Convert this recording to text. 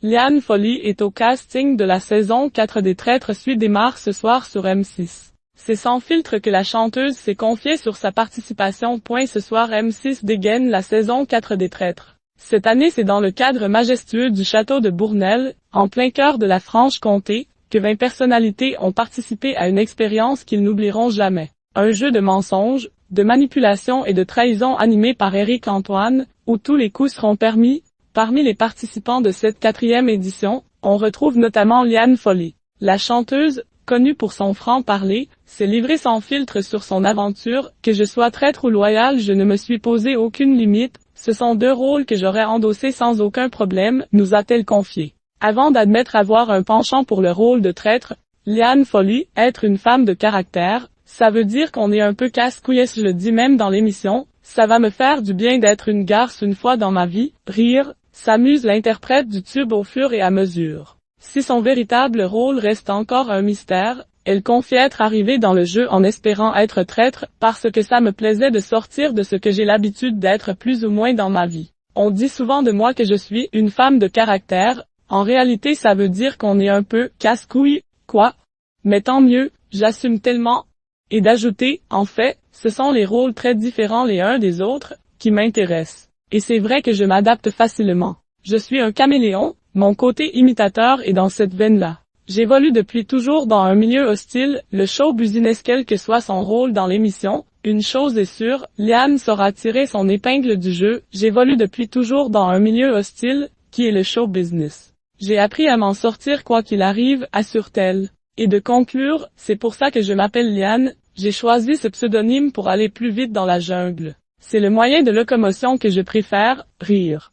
Liane Folly est au casting de la saison 4 des Traîtres démarre ce soir sur M6. C'est sans filtre que la chanteuse s'est confiée sur sa participation. Ce soir M6 dégaine la saison 4 des Traîtres. Cette année c'est dans le cadre majestueux du château de Bournel, en plein cœur de la Franche-Comté, que 20 personnalités ont participé à une expérience qu'ils n'oublieront jamais. Un jeu de mensonges, de manipulation et de trahison animé par Éric Antoine, où tous les coups seront permis. Parmi les participants de cette 4e édition, on retrouve notamment Liane Folly. La chanteuse, connue pour son franc-parler, s'est livrée sans filtre sur son aventure. Que je sois traître ou loyal, je ne me suis posé aucune limite. Ce sont 2 rôles que j'aurais endossés sans aucun problème, nous a-t-elle confié. Avant d'admettre avoir un penchant pour le rôle de traître, Liane Folly, être une femme de caractère, ça veut dire qu'on est un peu casse-couillesse, je le dis même dans l'émission. Ça va me faire du bien d'être une garce une fois dans ma vie, rire, s'amuse l'interprète du tube au fur et à mesure. Si son véritable rôle reste encore un mystère, elle confie être arrivée dans le jeu en espérant être traître, parce que ça me plaisait de sortir de ce que j'ai l'habitude d'être plus ou moins dans ma vie. On dit souvent de moi que je suis une femme de caractère, en réalité ça veut dire qu'on est un peu casse-couille, quoi. Mais tant mieux, j'assume tellement. Et d'ajouter, en fait, ce sont les rôles très différents les uns des autres, qui m'intéressent. Et c'est vrai que je m'adapte facilement. Je suis un caméléon, mon côté imitateur est dans cette veine-là. J'évolue depuis toujours dans un milieu hostile, le show business quel que soit son rôle dans l'émission. Une chose est sûre, Liane saura tirer son épingle du jeu. J'évolue depuis toujours dans un milieu hostile, qui est le show business. J'ai appris à m'en sortir quoi qu'il arrive, assure-t-elle. Et de conclure, c'est pour ça que je m'appelle Liane, j'ai choisi ce pseudonyme pour aller plus vite dans la jungle. C'est le moyen de locomotion que je préfère, rire.